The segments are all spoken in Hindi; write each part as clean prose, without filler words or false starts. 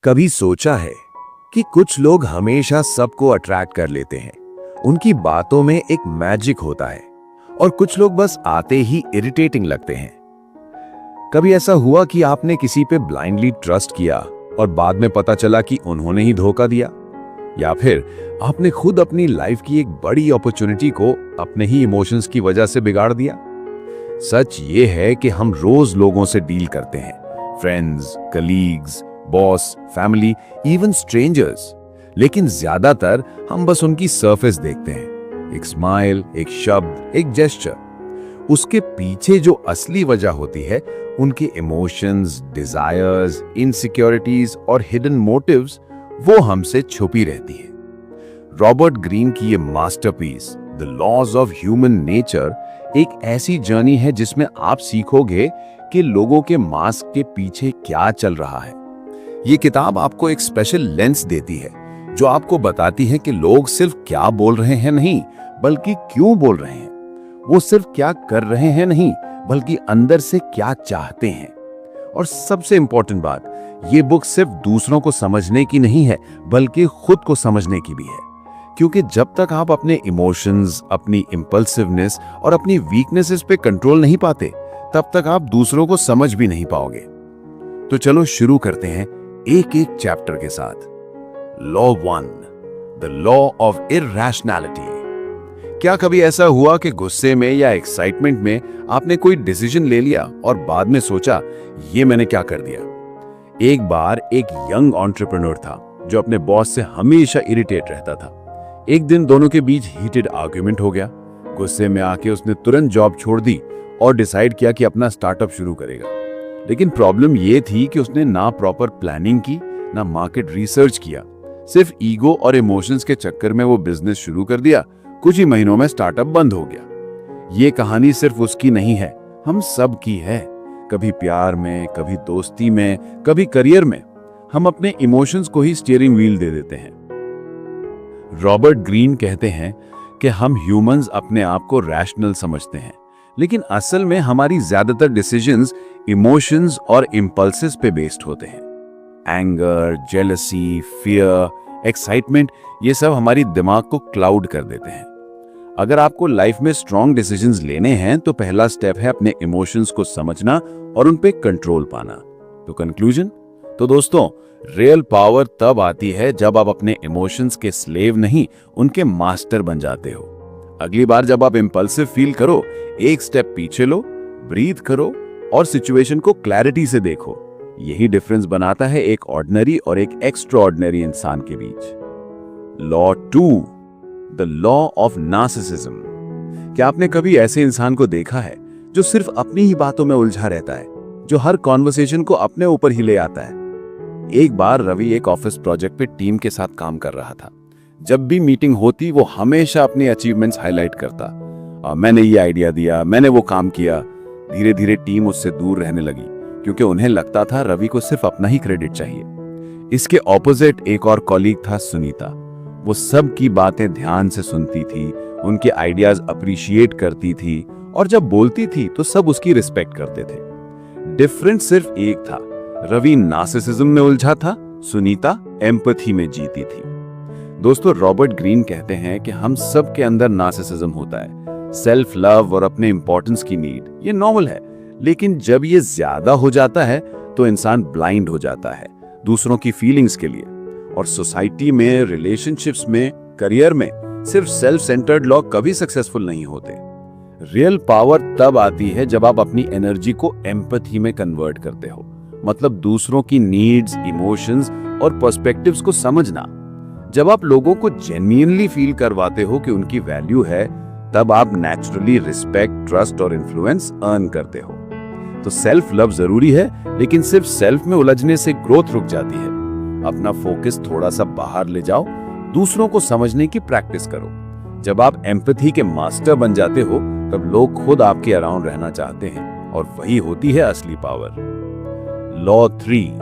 कभी सोचा है कि कुछ लोग हमेशा सबको अट्रैक्ट कर लेते हैं। उनकी बातों में एक मैजिक होता है और कुछ लोग बस आते ही इरिटेटिंग लगते हैं। कभी ऐसा हुआ कि आपने किसी पे ब्लाइंडली ट्रस्ट किया और बाद में पता चला कि उन्होंने ही धोखा दिया, या फिर आपने खुद अपनी लाइफ की एक बड़ी अपॉर्चुनिटी को अपने ही इमोशंस की वजह से बिगाड़ दिया। सच ये है कि हम रोज लोगों से डील करते हैं, friends, colleagues, boss, family, even strangers, लेकिन ज्यादातर हम बस उनकी सरफेस देखते हैं। एक स्माइल, एक शब्द, एक जेस्चर। उसके पीछे जो असली वजह होती है, उनके इमोशंस, डिजायर्स, इनसिक्योरिटीज और हिडन मोटिव्स, वो हमसे छुपी रहती है। रॉबर्ट ग्रीन की ये masterpiece the laws of human nature एक ऐसी जर्नी है जिसमें आप सीखोगे कि लोगों के मास्क के पीछे क्या चल रहा है। ये किताब आपको एक स्पेशल लेंस देती है जो आपको बताती है कि लोग सिर्फ क्या बोल रहे हैं नहीं, बल्कि क्यों बोल रहे हैं। वो सिर्फ क्या कर रहे हैं नहीं, बल्कि अंदर से क्या चाहते हैं। और सबसे इंपॉर्टेंट बात, ये बुक सिर्फ दूसरों को समझने की नहीं है, बल्कि खुद को समझने की भी है। क्योंकि जब तक आप अपने इमोशंस, अपनी इंपल्सिवनेस और अपनी वीकनेसेस पे कंट्रोल नहीं पाते, तब तक आप दूसरों को समझ भी नहीं पाओगे। तो चलो शुरू करते हैं एक एक चैप्टर के साथ। Law 1, the law of irrationality. क्या कभी ऐसा हुआ कि गुस्से में या एक्साइटमेंट में आपने कोई डिसीजन ले लिया और बाद में सोचा, ये मैंने क्या कर दिया? एक बार एक यंग एंटरप्रेन्योर था जो अपने बॉस से हमेशा इरिटेट रहता था। एक दिन दोनों के बीच हीटेड आर्ग्यूमेंट हो गया। गुस्से में आके उसने तुरंत जॉब छोड़ दी और डिसाइड किया कि अपना स्टार्टअप शुरू करेगा। लेकिन प्रॉब्लम ये थी कि उसने ना प्रॉपर प्लानिंग की, ना मार्केट रिसर्च किया। सिर्फ ईगो और इमोशंस के चक्कर में वो बिजनेस शुरू कर दिया। कुछ ही महीनों में स्टार्टअप बंद हो गया। ये कहानी सिर्फ उसकी नहीं है, हम सब की है। कभी प्यार में, कभी दोस्ती में, कभी करियर में हम अपने इमोशंस को ही स्टीयरिंग व्हील दे देते हैं। रॉबर्ट ग्रीन कहते हैं कि हम ह्यूमंस अपने आप को रैशनल समझते हैं, लेकिन असल में हमारी ज्यादातर डिसीजंस इमोशंस और इंपल्सेस पे बेस्ड होते हैं। एंगर, जेलसी, फियर, एक्साइटमेंट, ये सब हमारी दिमाग को क्लाउड कर देते हैं। अगर आपको लाइफ में स्ट्रॉन्ग डिसीजंस लेने हैं तो पहला स्टेप है अपने इमोशंस को समझना और उन पे कंट्रोल पाना। तो कंक्लूजन, तो दोस्तों, रियल पावर तब आती है जब आप अपने इमोशंस के स्लेव नहीं, उनके मास्टर बन जाते हो। अगली बार जब आप इंपल्सिव फील करो, एक स्टेप पीछे लो, ब्रीथ करो और सिचुएशन को क्लैरिटी से देखो। यही डिफरेंस बनाता है एक ऑर्डिनरी और एक एक्स्ट्राऑर्डिनरी इंसान के बीच। Law 2, the law of narcissism. क्या आपने कभी ऐसे इंसान को देखा है जो सिर्फ अपनी ही बातों में उलझा रहता है, जो हर कॉन्वर्सेशन को अपने ऊपर ही ले आता है? एक बार रवि एक ऑफिस प्रोजेक्ट पे टीम के साथ काम कर रहा था। जब भी मीटिंग होती वो हमेशा अपने अचीवमेंट्स हाईलाइट करता। मैंने ये आइडिया दिया, मैंने वो काम किया। धीरे धीरे टीम उससे दूर रहने लगी क्योंकि उन्हें लगता था रवि को सिर्फ अपना ही क्रेडिट चाहिए। इसके ऑपोजिट एक और कॉलीग था, सुनीता। वो सब की बातें ध्यान से सुनती थी, उनके आइडियाज अप्रिशिएट करती थी और जब बोलती थी तो सब उसकी रिस्पेक्ट करते थे। डिफरेंस सिर्फ एक था, रवि नार्सिसिज्म में उलझा था, सुनीता एम्पैथी में जीती थी। दोस्तों, रॉबर्ट ग्रीन कहते हैं कि हम सब के अंदर नार्सिसिज्म होता है। सेल्फ लव और अपने इंपॉर्टेंस की नीड, ये नॉर्मल है, लेकिन जब ये ज्यादा हो जाता है तो इंसान ब्लाइंड हो जाता है दूसरों की फीलिंग्स के लिए। और सोसाइटी में, रिलेशनशिप्स में, करियर में सिर्फ सेल्फ सेंटर्ड लोग कभी सक्सेसफुल नहीं होते। रियल पावर तब आती है जब आप अपनी एनर्जी को एम्पैथी में कन्वर्ट करते हो, मतलब दूसरों की नीड्स, इमोशंस और पर्सपेक्टिव्स को समझना। जब आप लोगों को जेन्युइनली फील करवाते हो कि उनकी वैल्यू है, तब आप नेचुरली रिस्पेक्ट, ट्रस्ट और इन्फ्लुएंस अर्न करते हो। तो सेल्फ लव जरूरी है, लेकिन सिर्फ सेल्फ में उलझने से ग्रोथ रुक जाती है। अपना फोकस थोड़ा सा बाहर ले जाओ, दूसरों को समझने की प्रैक्टिस करो। जब आप एम्पैथी के मास्टर बन जाते हो, तब लोग खुद आपके अराउंड रहना चाहते हैं और वही होती है असली power. Law 3,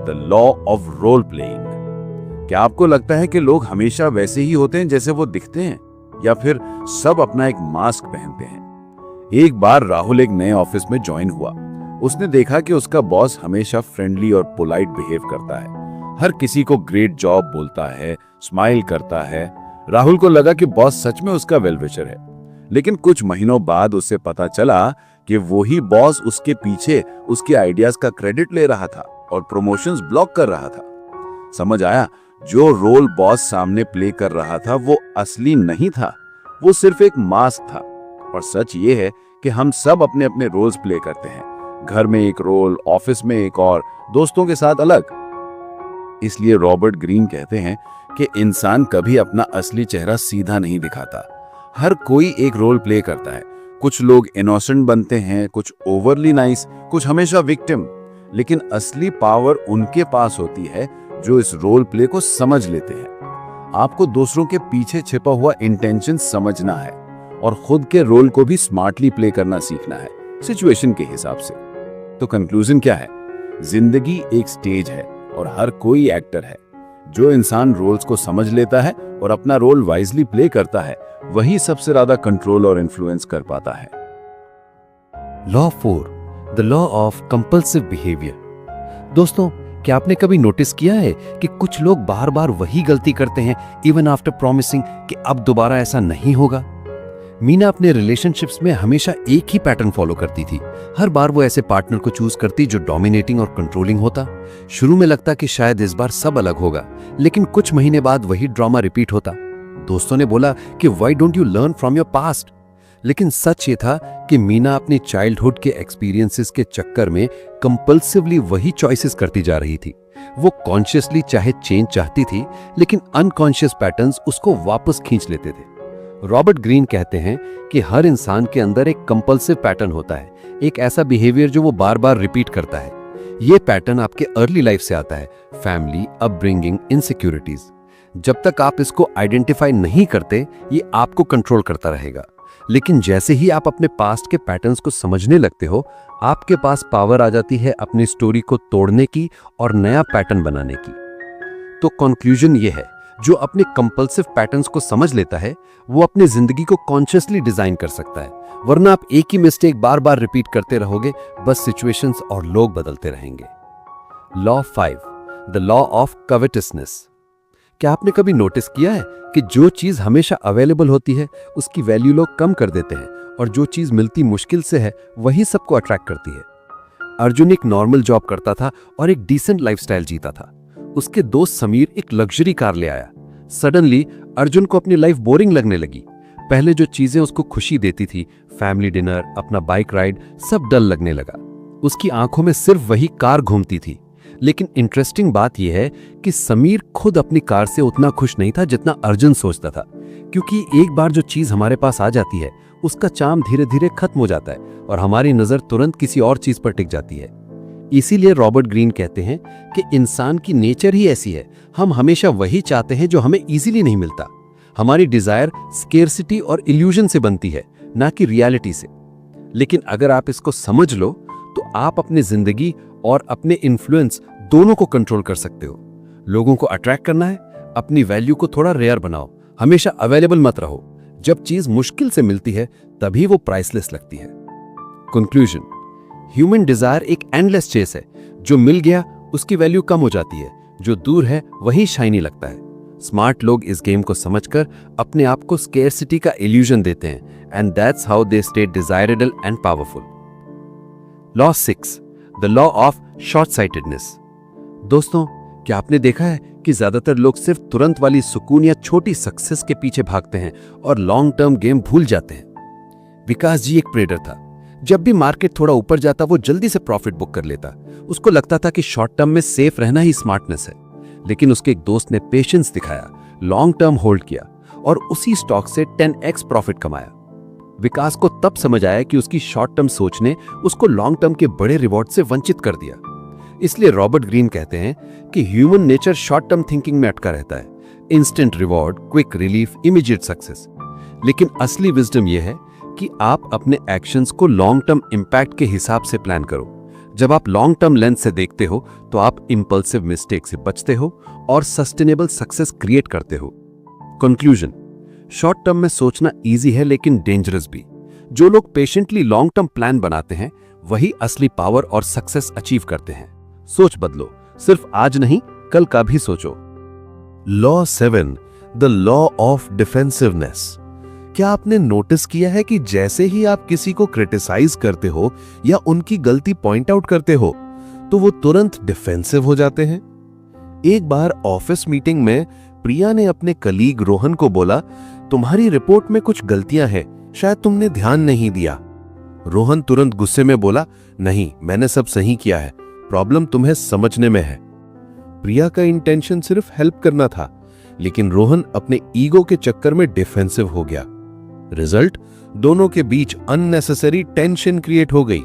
the law of role playing. क्या आपको लगता है कि लोग हमेशा वैसे ही होते हैं जैसे वो दिखते हैं, या फिर सब अपना एक मास्क पहनते हैं? एक बार राहुल एक नए ऑफिस में ज्वाइन हुआ। उसने देखा कि उसका बॉस हमेशा फ्रेंडली और पोलाइट बिहेव करता है, हर किसी को ग्रेट जॉब बोलता है, स्माइल करता है। राहुल को लगा कि बॉस सच में उसका वेल विशर है, लेकिन कुछ महीनों बाद उसे पता चला कि वही बॉस उसके पीछे उसके आइडियाज का क्रेडिट ले रहा था और प्रमोशंस ब्लॉक कर रहा था। समझ आया, जो रोल बॉस सामने प्ले कर रहा था वो असली नहीं था, वो सिर्फ एक मास्क था। और सच ये है कि हम सब अपने अपने रोल्स प्ले करते हैं, घर में एक रोल, ऑफिस में एक और, दोस्तों के साथ अलग। इसलिए रॉबर्ट ग्रीन कहते हैं कि इंसान कभी अपना असली चेहरा सीधा नहीं दिखाता। हर कोई एक रोल प्ले करता है। कुछ लोग इनोसेंट बनते हैं, कुछ ओवरली नाइस, कुछ हमेशा विक्टिम। लेकिन असली पावर उनके पास होती है जो इस रोल प्ले को समझ लेते हैं। आपको दूसरों के पीछे छिपा हुआ इंटेंशन समझना है और खुद के रोल को भी स्मार्टली प्ले करना सीखना है, सिचुएशन के हिसाब से। तो कंक्लूजन क्या है? जिंदगी एक स्टेज है और हर कोई एक्टर है। जो इंसान रोल्स को समझ लेता है और अपना रोल वाइजली प्ले करता है, वही सबसे ज्यादा कंट्रोल और इन्फ्लुएंस कर पाता है। Law 4, the law of compulsive behaviour. दोस्तों, क्या आपने कभी नोटिस किया है कि कुछ लोग बार बार वही गलती करते हैं इवन आफ्टर प्रॉमिसिंग कि अब दोबारा ऐसा नहीं होगा? मीना अपने रिलेशनशिप्स में हमेशा एक ही पैटर्न फॉलो करती थी। हर बार वो ऐसे पार्टनर को चूज करती जो डोमिनेटिंग और कंट्रोलिंग होता। शुरू में लगता कि शायद इस बार सब अलग होगा, लेकिन कुछ महीने बाद वही ड्रामा रिपीट होता। दोस्तों ने बोला कि why don't you learn from your past? लेकिन सच ये था कि मीना अपनी चाइल्डहुड के एक्सपीरियंसेस के चक्कर में कंपल्सिवली वही चॉइसेस करती जा रही थी। वो कॉन्शियसली चाहे चेंज चाहती थी, लेकिन अनकॉन्शियस पैटर्न्स उसको वापस खींच लेते थे। रॉबर्ट ग्रीन कहते हैं कि हर इंसान के अंदर एक कंपल्सिव पैटर्न होता है, एक ऐसा बिहेवियर जो वो बार बार रिपीट करता है। ये पैटर्न आपके अर्ली लाइफ से आता है, फैमिली, अपब्रिंगिंग, इनसिक्योरिटीज। जब तक आप इसको आइडेंटिफाई नहीं करते, ये आपको कंट्रोल करता रहेगा। लेकिन जैसे ही आप अपने पास्ट के पैटर्न्स को समझने लगते हो, आपके पास पावर आ जाती है अपनी स्टोरी को तोड़ने की और नया पैटर्न बनाने की। तो कंक्लूजन ये है, जो अपने कंपल्सिव पैटर्न्स को समझ लेता है, वो अपनी जिंदगी को कॉन्शियसली डिजाइन कर सकता है। वरना आप एक ही मिस्टेक बार बार रिपीट करते रहोगे, बस सिचुएशंस और लोग बदलते रहेंगे। Law 5, the law of covetousness. क्या आपने कभी नोटिस किया है कि जो चीज हमेशा अवेलेबल होती है, उसकी वैल्यू लोग कम कर देते हैं, और जो चीज मिलती मुश्किल से है, वही सबको अट्रैक्ट करती है। अर्जुन एक नॉर्मल जॉब करता था और एक डिसेंट लाइफस्टाइल जीता था। उसके दोस्त समीर एक लग्जरी कार ले आया। सडनली अर्जुन को अपनी लाइफ बोरिंग लगने लगी। पहले जो चीजें उसको खुशी देती थी, फैमिली डिनर, अपना बाइक राइड, सब डल लगने लगा। उसकी आंखों में सिर्फ वही कार घूमती थी। लेकिन इंटरेस्टिंग बात यह है कि समीर खुद अपनी कार से उतना खुश नहीं था जितना अर्जुन सोचता था, क्योंकि एक बार जो चीज हमारे पास आ जाती है, उसका चार्म धीरे धीरे खत्म हो जाता है और हमारी नजर तुरंत किसी और चीज पर टिक जाती है। इसीलिए रॉबर्ट ग्रीन कहते हैं कि इंसान की नेचर ही ऐसी है, हम हमेशा वही चाहते हैं जो हमें इजीली नहीं मिलता। हमारी डिजायर स्केर्सिटी और इल्यूजन से बनती है, ना कि रियलिटी से। लेकिन अगर आप इसको समझ लो, तो आप अपनी जिंदगी और अपने इन्फ्लुएंस दोनों को कंट्रोल कर सकते हो। लोगों को अट्रैक्ट करना है, अपनी वैल्यू को थोड़ा रेयर बनाओ, हमेशा अवेलेबल मत रहो। जब चीज मुश्किल से मिलती है, तभी वो प्राइसलेस लगती है। कंक्लूजन, ह्यूमन डिजायर एक एंडलेस चेस है। जो मिल गया उसकी वैल्यू कम हो जाती है, जो दूर है वही शाइनी लगता है। स्मार्ट लोग इस गेम को समझकर अपने आप को स्केर्सिटी का इल्यूजन देते हैं, and that's how they stay desirable and powerful. Law 6, the law of short sightedness. दोस्तों, क्या आपने देखा है कि ज्यादातर लोग सिर्फ तुरंत वाली सुकून या छोटी सक्सेस के पीछे भागते हैं और लॉन्ग टर्म गेम भूल जाते हैं। विकास जी एक ट्रेडर था। जब भी मार्केट थोड़ा ऊपर जाता, वो जल्दी से प्रॉफिट बुक कर लेता। उसको लगता था कि शॉर्ट टर्म में सेफ रहना ही स्मार्टनेस है। लेकिन उसके एक दोस्त ने पेशेंस दिखाया, लॉन्ग टर्म होल्ड किया और उसी स्टॉक से 10x प्रॉफिट कमाया। विकास को तब समझ आया कि उसकी शॉर्ट टर्म सोच ने उसको लॉन्ग टर्म के बड़े रिवॉर्ड से वंचित कर दिया। इसलिए रॉबर्ट ग्रीन कहते हैं कि human nature short term thinking में अटका रहता है, instant reward, quick relief, immediate success. लेकिन असली विजडम यह है कि आप अपने एक्शंस को लॉन्ग टर्म इंपैक्ट के हिसाब से प्लान करो। जब आप लॉन्ग टर्म लेंस से देखते हो, तो आप इंपल्सिव मिस्टेक से बचते हो और सस्टेनेबल सक्सेस क्रिएट करते हो। कंक्लूजन, शॉर्ट टर्म में सोचना इजी है लेकिन डेंजरस भी। जो लोग पेशेंटली लॉन्ग टर्म प्लान बनाते हैं, वही असली पावर और सक्सेस अचीव करते हैं। सोच बदलो, सिर्फ आज नहीं, कल का भी सोचो। Law 7, the law of defensiveness. क्या आपने नोटिस किया है कि जैसे ही आप किसी को क्रिटिसाइज करते हो या उनकी गलती पॉइंट आउट करते हो तो वो तुरंत डिफेंसिव हो जाते हैं? एक बार ऑफिस मीटिंग में प्रिया ने अपने कलीग रोहन को बोला, तुम्हारी रिपोर्ट में कुछ गलतियां हैं, शायद तुमने ध्यान नहीं दिया। रोहन तुरंत गुस्से में बोला, नहीं, मैंने सब सही किया है, प्रॉब्लम तुम्हें समझने में है। प्रिया का इंटेंशन सिर्फ हेल्प करना था, लेकिन रोहन अपने ईगो के चक्कर में डिफेंसिव हो गया। रिजल्ट, दोनों के बीच अननेसेसरी टेंशन क्रिएट हो गई।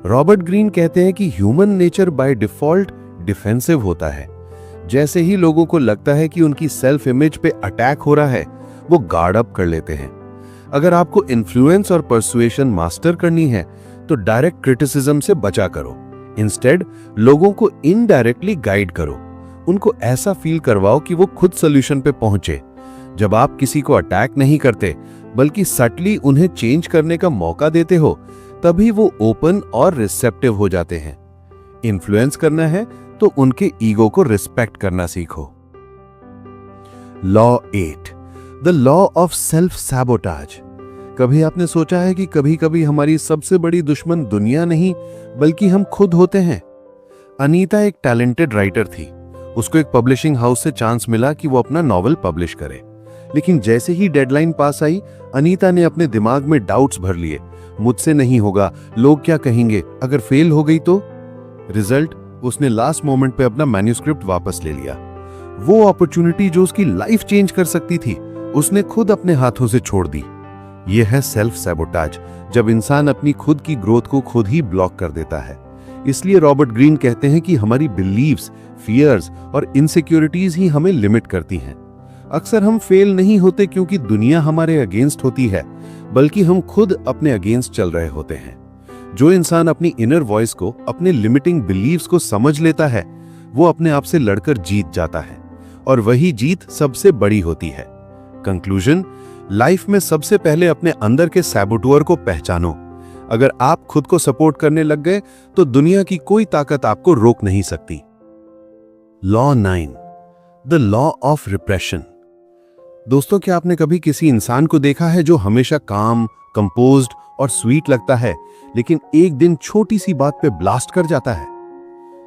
रॉबर्ट ग्रीन कहते हैं कि human nature by default defensive होता है। जैसे ही लोगों को लगता है कि उनकी सेल्फ इमेज पे अटैक हो रहा है, वो गार्ड अप कर लेते हैं। अगर आपको इन्फ्लुएंस और परसुएशन मास्टर करनी है तो डायरेक्ट क्रिटिसिज्म से बचा करो। इंस्टेड लोगों को इनडायरेक्टली गाइड करो, उनको ऐसा फील करवाओ कि वो खुद सोल्यूशन पे पहुंचे। जब आप किसी को अटैक नहीं करते बल्कि सटली उन्हें चेंज करने का मौका देते हो, तभी वो ओपन और रिसेप्टिव हो जाते हैं। इन्फ्लुएंस करना है तो उनके ईगो को रिस्पेक्ट करना सीखो। Law 8, the law of self sabotage. कभी आपने सोचा है कि कभी कभी हमारी सबसे बड़ी दुश्मन दुनिया नहीं बल्कि हम खुद होते हैं? अनीता एक टैलेंटेड राइटर थी। उसको एक पब्लिशिंग हाउस से चांस मिला कि वो अपना नॉवल पब्लिश करे, लेकिन जैसे ही डेडलाइन पास आई, अनीता ने अपने दिमाग में डाउट्स भर लिए। मुझसे नहीं होगा, लोग क्या कहेंगे, अगर फेल हो गई तो? रिजल्ट, उसने लास्ट मोमेंट पे अपना मैन्युस्क्रिप्ट वापस ले लिया। वो अपॉर्चुनिटी जो उसकी लाइफ चेंज कर सकती थी, उसने खुद अपने हाथों से छोड़ दी। यह है सेल्फ सैबोटाज, जब इंसान अपनी खुद की ग्रोथ को खुद ही ब्लॉक कर देता है। इसलिए रॉबर्ट ग्रीन कहते हैं कि हमारी बिलीव्स, फियर्स और इनसिक्योरिटीज ही हमें लिमिट करती हैं। अक्सर हम फेल नहीं होते क्योंकि दुनिया हमारे अगेंस्ट होती है, बल्कि हम खुद अपने अगेंस्ट चल रहे होते हैं। जो इंसान अपनी इनर वॉइस को, अपने लिमिटिंग बिलीव्स को समझ लेता है, वो अपने आप से लड़कर जीत जाता है, और वही जीत सबसे बड़ी होती है। कंक्लूजन, लाइफ में सबसे पहले अपने अंदर के सैबोटुअर को पहचानो। अगर आप खुद को सपोर्ट करने लग गए तो दुनिया की कोई ताकत आपको रोक नहीं सकती। Law 9, the law of repression. दोस्तों, क्या आपने कभी किसी इंसान को देखा है जो हमेशा काम, कंपोज्ड और स्वीट लगता है, लेकिन एक दिन छोटी सी बात पे ब्लास्ट कर जाता है?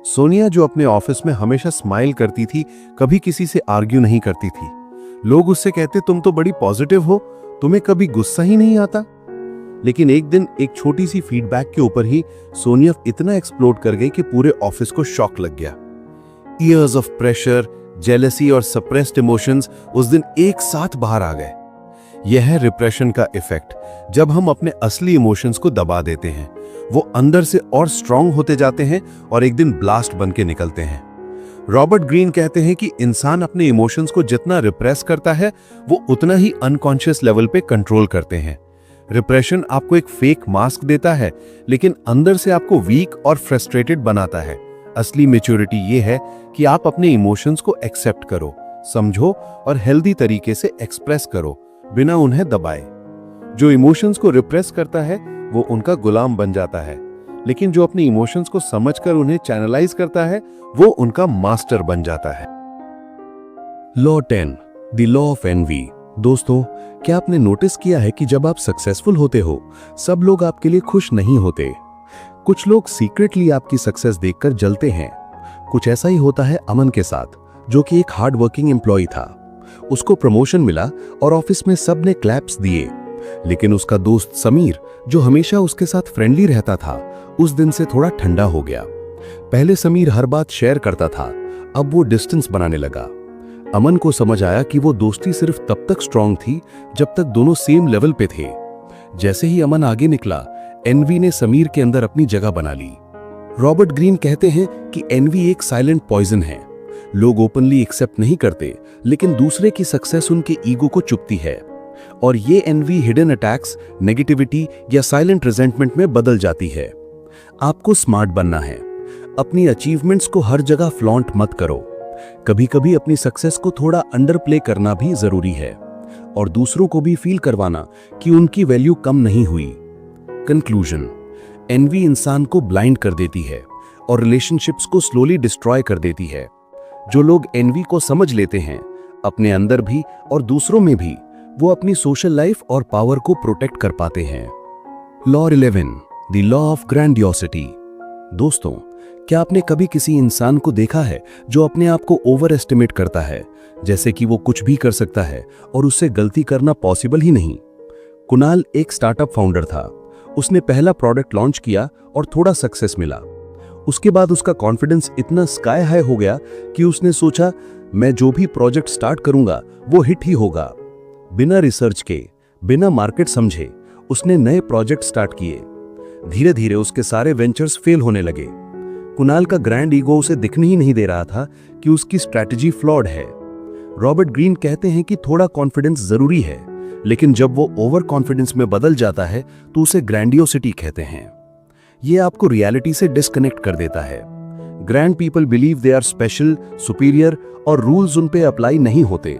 सोनिया, जो अपने ऑफिस में हमेशा स्माइल करती थी, कभी किसी से आर्ग्यू नहीं करती थी। लोग उससे कहते, तुम तो बड़ी पॉजिटिव हो, तुम्हें कभी गुस्सा ही नहीं आता। लेकिन एक दिन एक छोटी सी फीडबैक के ऊपर ही सोनिया इतना एक्सप्लोड कर गई कि पूरे ऑफिस को शॉक लग गया। ईयर्स ऑफ प्रेशर, जेलसी और सप्रेस्ड इमोशंस उस दिन एक साथ बाहर आ गए। यह है रिप्रेशन का इफेक्ट। जब हम अपने असली इमोशंस को दबा देते हैं, वो अंदर से और स्ट्रांग होते जाते हैं और एक दिन ब्लास्ट बन के निकलते हैं। रॉबर्ट ग्रीन कहते हैं कि इंसान अपने इमोशंस को जितना रिप्रेस करता है, वो उतना ही अनकॉन्शियस लेवल पे कंट्रोल करते हैं। रिप्रेशन आपको एक फेक मास्क देता है, लेकिन अंदर से आपको वीक और फ्रस्ट्रेटेड बनाता है। असली मैच्योरिटी ये है कि आप अपने इमोशंस को एक्सेप्ट करो, समझो और हेल्दी तरीके से एक्सप्रेस करो, बिना उन्हें दबाए। जो इमोशंस को रिप्रेस करता है वो उनका गुलाम बन जाता है, लेकिन जो अपने इमोशंस को समझकर उन्हें चैनलाइज करता है वो उनका मास्टर बन जाता है। Law 10, the law of envy. दोस्तों, क्या आपने नोटिस किया है कि जब आप सक्सेसफुल होते हो, सब लोग आपके लिए खुश नहीं होते। कुछ लोग सीक्रेटली आपकी सक्सेस देखकर जलते हैं। कुछ ऐसा ही होता है अमन के साथ, जो कि एक हार्ड वर्किंग एम्प्लॉय था। उसको प्रमोशन मिला और ऑफिस में सब ने क्लैप्स दिए, लेकिन उसका दोस्त समीर, जो हमेशा उसके साथ फ्रेंडली रहता था, उस दिन से थोड़ा ठंडा हो गया। पहले समीर हर बात शेयर करता था, अब वो डिस्टेंस बनाने लगा। अमन को समझ आया कि वो दोस्ती सिर्फ तब तक स्ट्रांग थी जब तक दोनों सेम लेवल पे थे। जैसे ही अमन आगे निकला, एनवी ने समीर के अंदर अपनी जगह बना ली। रॉबर्ट ग्रीन कहते हैं कि एनवी एक साइलेंट पॉइजन है। लोग ओपनली एक्सेप्ट नहीं करते, लेकिन दूसरे की सक्सेस उनके ईगो को चुभती है, और ये एनवी हिडन अटैक्स, नेगेटिविटी या साइलेंट रिजेंटमेंट में बदल जाती है। आपको स्मार्ट बनना है। अपनी अचीवमेंट्स को हर जगह फ्लॉन्ट मत करो। कभी कभी अपनी सक्सेस को थोड़ा अंडर प्ले करना भी जरूरी है, और दूसरों को भी फील करवाना कि उनकी वैल्यू कम नहीं हुई। कंक्लूजन, एनवी इंसान को ब्लाइंड कर देती है और रिलेशनशिप्स को स्लोली डिस्ट्रॉय कर देती है। जो लोग एनवी को समझ लेते हैं, अपने अंदर भी और दूसरों में भी, वो अपनी सोशल लाइफ और पावर को प्रोटेक्ट कर पाते हैं। Law 11, the law of grandiosity. दोस्तों, क्या आपने कभी किसी इंसान को देखा है जो अपने आप को ओवर एस्टिमेट करता है, जैसे कि वो कुछ भी कर सकता है और उससे गलती करना पॉसिबल ही नहीं? कुणाल एक स्टार्टअप फाउंडर था। उसने पहला प्रोडक्ट लॉन्च किया और थोड़ा सक्सेस मिला। उसके बाद उसका कॉन्फिडेंस इतना स्काई हाई हो गया कि उसने सोचा, मैं जो भी प्रोजेक्ट स्टार्ट करूंगा वो हिट ही होगा। बिना रिसर्च के, बिना मार्केट समझे उसने नए प्रोजेक्ट स्टार्ट किए। धीरे धीरे उसके सारे वेंचर्स फेल होने लगे। कुणाल का ग्रैंड ईगो उसे दिखने ही नहीं दे रहा था कि उसकी स्ट्रैटेजी फ्लॉड है। रॉबर्ट ग्रीन कहते हैं कि थोड़ा कॉन्फिडेंस जरूरी है, लेकिन जब वो ओवर कॉन्फिडेंस में बदल जाता है तो उसे ग्रैंडियोसिटी कहते हैं। ये आपको रियलिटी से डिस्कनेक्ट कर देता है। Grand people believe they are special, superior और रूल्स उन पे अप्लाई नहीं होते।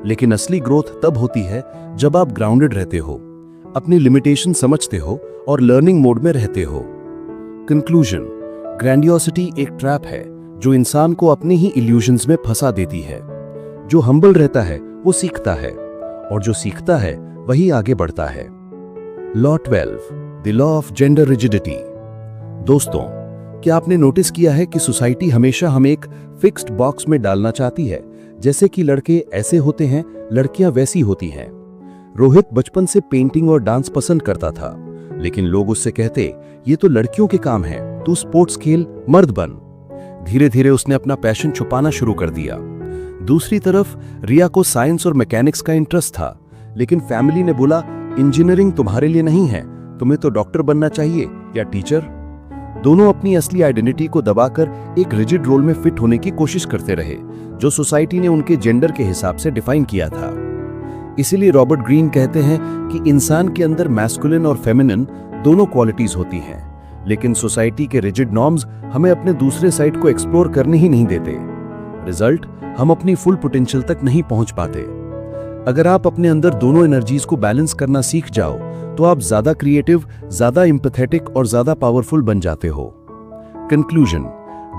लेकिन असली ग्रोथ तब होती है जब आप ग्राउंडेड रहते हो, अपनी लिमिटेशन समझते हो और लर्निंग मोड में रहते हो। कंक्लूजन, ग्रैंडियोसिटी एक ट्रैप है जो इंसान को अपने ही इल्यूजन्स में फंसा देती है। जो हम्बल रहता है वो सीखता है, और जो सीखता है वही आगे बढ़ता है। Law 12, the law of gender rigidity. दोस्तों, क्या आपने नोटिस किया है कि सोसाइटी हमेशा हमें एक फिक्स्ड बॉक्स में डालना चाहती है, जैसे कि लड़के ऐसे होते हैं, लड़कियां वैसी होती हैं। रोहित बचपन से पेंटिंग और डांस पसंद करता था, लेकिन लोग उससे कहते, ये तो लड़कियों के काम है, तू स्पोर्ट्स खेल, मर्द बन। धीरे धीरे उसने अपना पैशन छुपाना शुरू कर दिया। दूसरी तरफ रिया को साइंस और मैकेनिक्स का इंटरेस्ट था, लेकिन फैमिली ने बोला, इंजीनियरिंग तुम्हारे लिए नहीं है, तुम्हें तो डॉक्टर बनना चाहिए या टीचर। दोनों अपनी असली आइडेंटिटी को दबाकर एक रिजिड रोल में फिट होने की कोशिश करते रहे, जो सोसाइटी ने उनके जेंडर के हिसाब से डिफाइन किया था। इसीलिए रॉबर्ट ग्रीन कहते हैं कि इंसान के अंदर मैस्कुलिन और फेमिनिन दोनों क्वालिटीज होती हैं, लेकिन सोसाइटी के रिजिड नॉर्म्स हमें अपने दूसरे साइड को एक्सप्लोर करने ही नहीं देते। रिजल्ट, हम अपनी फुल पोटेंशियल तक नहीं पहुंच पाते। अगर आप अपने अंदर दोनों एनर्जीज को बैलेंस करना सीख जाओ तो आप ज्यादा क्रिएटिव, ज्यादा एम्पैथेटिक और ज्यादा पावरफुल बन जाते हो। कंक्लूजन,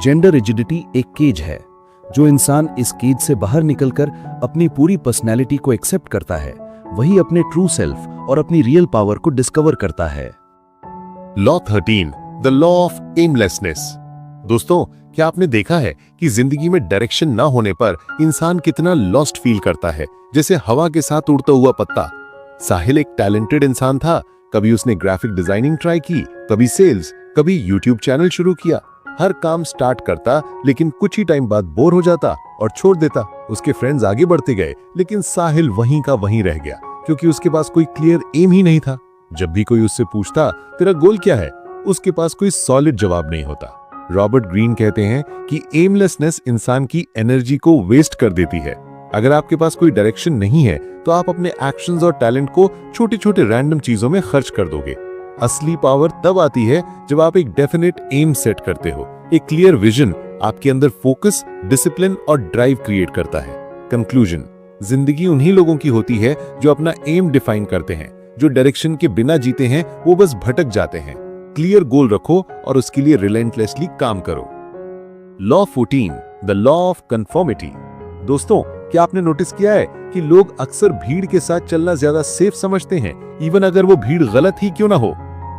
जेंडर रिजिडिटी एक केज है। जो इंसान इस केज से बाहर निकलकर अपनी पूरी पर्सनैलिटी को एक्सेप्ट करता है, वही अपने ट्रू सेल्फ और अपनी रियल पावर को डिस्कवर करता है। Law 13, the law of aimlessness. दोस्तों, क्या आपने देखा है कि जिंदगी में डायरेक्शन ना होने पर इंसान कितना लॉस्ट फील करता है, जैसे हवा के साथ उड़ता हुआ पत्ता। साहिल एक टैलेंटेड इंसान था। कभी उसने ग्राफिक डिजाइनिंग ट्राई की, कभी सेल्स, कभी यूट्यूब चैनल शुरू किया। हर काम स्टार्ट करता, लेकिन कुछ ही टाइम बाद बोर हो जाता और छोड़ देता। उसके फ्रेंड्स आगे बढ़ते गए, लेकिन साहिल वहीं का वहीं रह गया, क्योंकि उसके पास कोई क्लियर एम ही नहीं था। जब भी कोई उससे पूछता, तेरा गोल क्या है, उसके पास कोई सॉलिड जवाब नहीं होता। रॉबर्ट ग्रीन कहते हैं कि एमलेसनेस इंसान की एनर्जी को वेस्ट कर देती है। अगर आपके पास कोई डायरेक्शन नहीं है तो आप अपने एक्शंस और टैलेंट को छोटे छोटे रैंडम चीजों में खर्च कर दोगे। असली पावर तब आती है जब आप एक डेफिनेट एम सेट करते हो। एक क्लियर विजन आपके अंदर फोकस, डिसिप्लिन और ड्राइव क्रिएट करता है। कंक्लूजन, जिंदगी उन्हीं लोगों की होती है जो अपना एम डिफाइन करते हैं। जो डायरेक्शन के बिना जीते हैं वो बस भटक जाते हैं। क्लियर गोल रखो और उसके लिए रिलेंटलेसली काम करो। Law 14, the law of conformity. दोस्तों, क्या आपने नोटिस किया है कि लोग अक्सर भीड़ के साथ चलना ज्यादा सेफ समझते हैं, इवन अगर वो भीड़ गलत ही क्यों ना हो।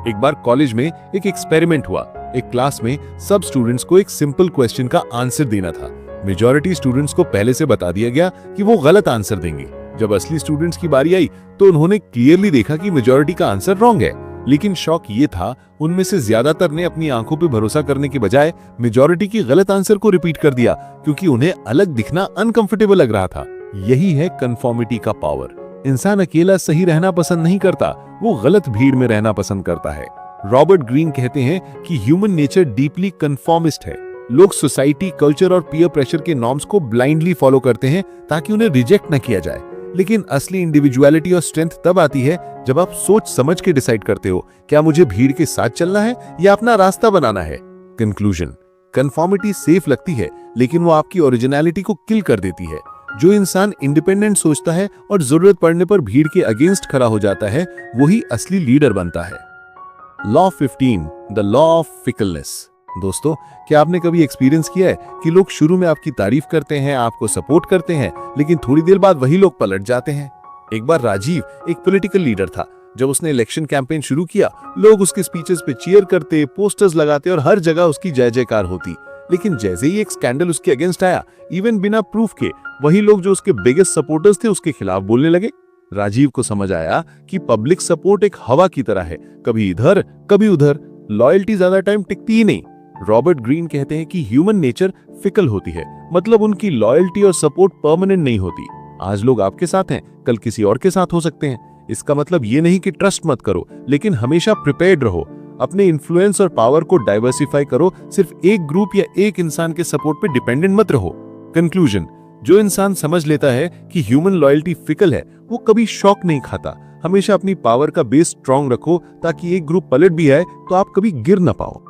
एक बार कॉलेज में एक एक्सपेरिमेंट हुआ। एक क्लास में सब स्टूडेंट्स को एक सिंपल क्वेश्चन का आंसर देना था। मेजॉरिटी स्टूडेंट्स को पहले से बता दिया गया कि वो गलत आंसर देंगे। जब असली स्टूडेंट्स की बारी आई तो उन्होंने क्लियरली देखा कि मेजॉरिटी का आंसर रॉन्ग है। लेकिन शॉक ये था, उनमें से ज्यादातर ने अपनी आंखों पे भरोसा करने के बजाय मेजॉरिटी की गलत आंसर को रिपीट कर दिया, क्योंकि उन्हें अलग दिखना अनकंफर्टेबल लग रहा था। यही है कंफॉर्मिटी का पावर। इंसान अकेला सही रहना पसंद नहीं करता, वो गलत भीड़ में रहना पसंद करता है। रॉबर्ट ग्रीन कहते हैं कि ह्यूमन नेचर डीपली कंफॉर्मिस्ट है। लोग सोसाइटी, कल्चर और पीयर प्रेशर के नॉर्म्स को ब्लाइंडली फॉलो करते हैं ताकि उन्हें रिजेक्ट न किया जाए। लेकिन असली इंडिविजुअलिटी और स्ट्रेंथ तब आती है जब आप सोच समझ के डिसाइड करते हो, क्या मुझे भीड़ के साथ चलना है या अपना रास्ता बनाना है। कंक्लूजन, कंफॉर्मिटी सेफ लगती है, लेकिन वो आपकी ओरिजिनलिटी को किल कर देती है। जो इंसान इंडिपेंडेंट सोचता है और जरूरत पड़ने पर भीड़ के अगेंस्ट खड़ा हो जाता है, वही असली लीडर बनता है। Law 15, the law of fickleness. दोस्तों, क्या आपने कभी एक्सपीरियंस किया है कि लोग शुरू में आपकी तारीफ करते हैं, आपको सपोर्ट करते हैं, लेकिन थोड़ी देर बाद वही लोग पलट जाते हैं। एक बार राजीव एक पॉलिटिकल लीडर था। जब उसने इलेक्शन कैंपेन शुरू किया, लोग उसके स्पीचेस पे चीयर करते, पोस्टर्स लगाते और हर जगह उसकी जय जयकार होती। लेकिन जैसे ही एक स्कैंडल उसके अगेंस्ट आया, इवन बिना प्रूफ के वही लोग जो उसके बिगेस्ट सपोर्टर्स थे उसके खिलाफ बोलने लगे। राजीव को समझ आया कि पब्लिक सपोर्ट एक हवा की तरह है, कभी इधर कभी उधर। लॉयल्टी ज्यादा टाइम टिकती ही नहीं। रॉबर्ट ग्रीन कहते हैं कि ह्यूमन नेचर फिकल होती है, मतलब उनकी लॉयल्टी और सपोर्ट परमानेंट नहीं होती। आज लोग आपके साथ हैं, कल किसी और के साथ हो सकते हैं। इसका मतलब ये नहीं कि ट्रस्ट मत करो, लेकिन हमेशा प्रिपेयर्ड रहो। अपने इन्फ्लुएंस और पावर को डाइवर्सिफाई करो, सिर्फ एक ग्रुप या एक इंसान के सपोर्ट पे डिपेंडेंट मत रहो। कंक्लूजन, जो इंसान समझ लेता है कि ह्यूमन लॉयल्टी फिकल है, वो कभी शॉक नहीं खाता। हमेशा अपनी पावर का बेस स्ट्रांग रखो, ताकि एक ग्रुप पलट भी आए तो आप कभी गिर ना पाओ।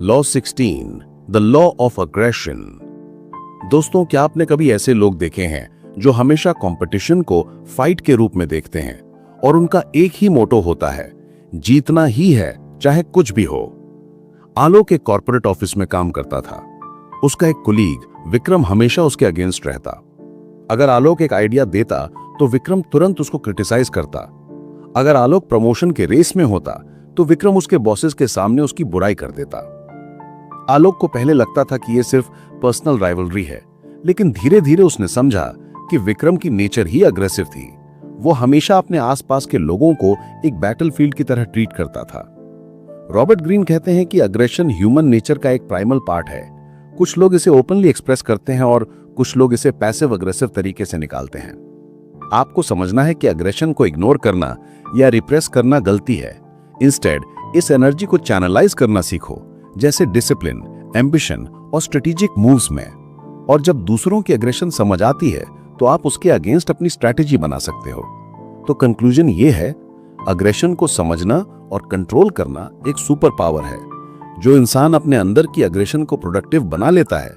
Law 16, the law of aggression. दोस्तों, क्या आपने कभी ऐसे लोग देखे हैं जो हमेशा कंपटीशन को फाइट के रूप में देखते हैं और उनका एक ही मोटो होता है, जीतना ही है चाहे कुछ भी हो। आलोक एक कॉर्पोरेट ऑफिस में काम करता था। उसका एक कुलीग विक्रम हमेशा उसके अगेंस्ट रहता। अगर आलोक एक आइडिया देता तो विक्रम तुरंत उसको क्रिटिसाइज करता। अगर आलोक प्रमोशन के रेस में होता तो विक्रम उसके बॉसेस के सामने उसकी बुराई कर देता। आलोक को पहले लगता था कि यह सिर्फ पर्सनल राइवलरी है, लेकिन धीरे धीरे उसने समझा कि विक्रम की नेचर ही अग्रेसिव थी। वो हमेशा अपने आसपास के लोगों को एक बैटलफील्ड की तरह ट्रीट करता था। रॉबर्ट ग्रीन कहते हैं कि अग्रेशन ह्यूमन नेचर का एक प्राइमल पार्ट है। कुछ लोग इसे ओपनली एक्सप्रेस करते हैं और कुछ लोग इसे पैसिव अग्रेसिव तरीके से निकालते हैं। आपको समझना है कि अग्रेशन को इग्नोर करना या रिप्रेस करना गलती है। इंस्टेड इस एनर्जी को चैनलाइज करना सीखो, जैसे डिसिप्लिन, एम्बिशन और स्ट्रेटेजिक मूव्स में। और जब दूसरों की अग्रेशन समझ आती है तो आप उसके अगेंस्ट अपनी स्ट्रैटेजी बना सकते हो। तो कंक्लूजन ये है, अग्रेशन को समझना और कंट्रोल करना एक सुपर पावर है। जो इंसान अपने अंदर की अग्रेशन को प्रोडक्टिव बना लेता है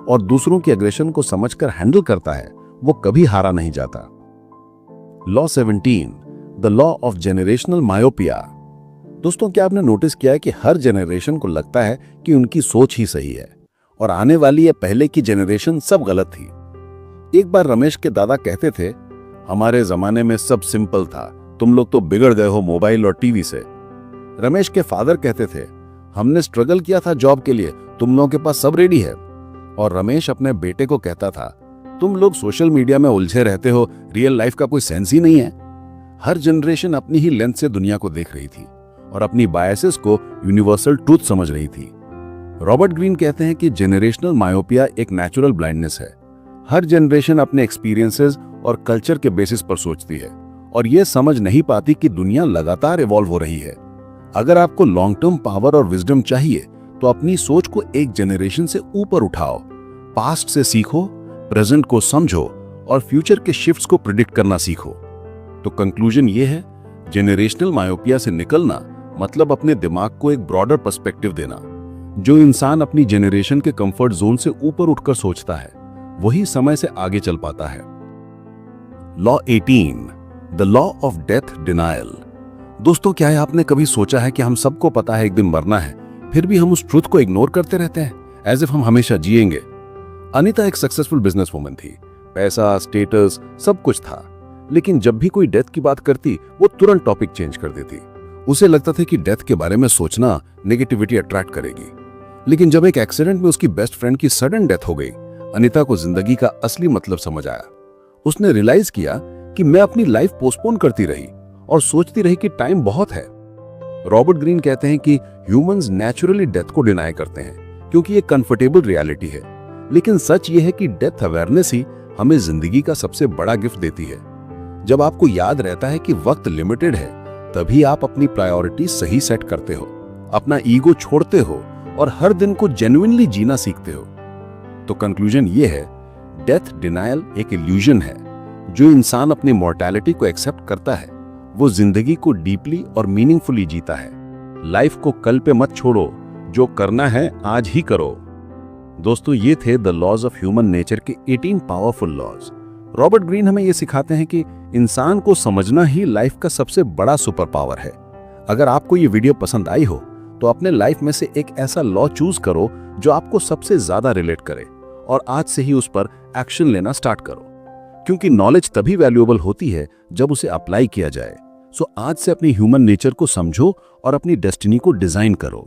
और दूसरों की अग्रेशन को समझकर हैंडल करता है, वो कभी हारा नहीं जाता। Law 17, the law of generational myopia. दोस्तों, क्या आपने नोटिस किया है कि हर जनरेशन को लगता है कि उनकी सोच ही सही है और आने वाली या पहले की जनरेशन सब गलत थी। एक बार रमेश के दादा कहते थे, हमारे जमाने में सब सिंपल था, तुम लोग तो बिगड़ गए हो मोबाइल और टीवी से। रमेश के फादर कहते थे, हमने स्ट्रगल किया था जॉब के लिए, तुम लोगों के पास सब रेडी है। और रमेश अपने बेटे को कहता था, तुम लोग सोशल मीडिया में उलझे रहते हो, रियल लाइफ का कोई सेंस ही नहीं है। हर जनरेशन अपनी ही लेंथ से दुनिया को देख रही थी और अपनी बायसेस को यूनिवर्सल ट्रूथ समझ रही थी। रॉबर्ट ग्रीन कहते हैं कि जेनरेशनल मायोपिया एक नेचुरल ब्लाइंडनेस है। हर जनरेशन अपने एक्सपीरियंसेस और कल्चर के बेसिस पर सोचती है और यह समझ नहीं पाती कि दुनिया लगातार इवॉल्व हो रही है। अगर आपको लॉन्ग टर्म पावर और विजडम चाहिए तो अपनी सोच को एक जनरेशन से ऊपर उठाओ, पास्ट से सीखो, प्रेजेंट को समझो और फ्यूचर के शिफ्ट्स को प्रिडिक्ट करना सीखो। तो कंक्लूजन ये है, जेनरेशनल मायोपिया से निकलना मतलब अपने दिमाग को एक ब्रॉडर पर्सपेक्टिव देना। जो इंसान अपनी जनरेशन के कंफर्ट जोन से ऊपर उठकर सोचता है, वही समय से आगे चल पाता है। Law 18, the law of death denial. दोस्तों, क्या है आपने कभी सोचा है कि हम सबको पता है एक दिन मरना है, फिर भी हम उस ट्रुथ को इग्नोर करते रहते हैं, एज इफ हम हमेशा जिएंगे। अनीता एक सक्सेसफुल बिजनेस वुमन थी, पैसा, स्टेटस सब कुछ था, लेकिन जब भी कोई डेथ की बात करती वो तुरंत टॉपिक चेंज कर देती। उसे लगता था कि डेथ के बारे में सोचना नेगेटिविटी अट्रैक्ट करेगी। लेकिन जब एक एक्सीडेंट में उसकी बेस्ट फ्रेंड की सडन डेथ हो गई, अनीता को जिंदगी का असली मतलब समझ आया। उसने रियलाइज किया कि मैं अपनी लाइफ पोस्टपोन करती रही और सोचती रही कि टाइम बहुत है। रॉबर्ट ग्रीन कहते हैं कि ह्यूमंस नेचुरली डेथ को डिनाई करते हैं क्योंकि ये कंफर्टेबल रियलिटी है, लेकिन सच ये है कि डेथ अवेयरनेस ही हमें जिंदगी का सबसे बड़ा गिफ्ट देती है। जब आपको याद रहता है कि वक्त लिमिटेड है, तभी आप अपनी प्रायोरिटी सही सेट करते हो, अपना ईगो छोड़ते हो और हर दिन को जेन्युइनली जीना सीखते हो। तो कंक्लूजन ये है, डेथ डिनायल एक इल्यूजन है। जो इंसान अपनी मॉर्टैलिटी को एक्सेप्ट करता है, वो जिंदगी को डीपली और मीनिंगफुली जीता है। लाइफ को कल पे मत छोड़ो, जो करना है आज ही करो। दोस्तों, ये थे the laws of human nature के 18 पावरफुल लॉज। रॉबर्ट ग्रीन हमें ये सिखाते हैं कि इंसान को समझना ही लाइफ का सबसे बड़ा सुपर पावर है। अगर आपको ये वीडियो पसंद आई हो तो अपने लाइफ में से एक ऐसा लॉ चूज करो जो आपको सबसे ज्यादा रिलेट करे और आज से ही उस पर एक्शन लेना स्टार्ट करो, क्योंकि नॉलेज तभी वैल्यूएबल होती है जब उसे अप्लाई किया जाए। सो आज से अपनी ह्यूमन नेचर को समझो और अपनी डेस्टिनी को डिजाइन करो।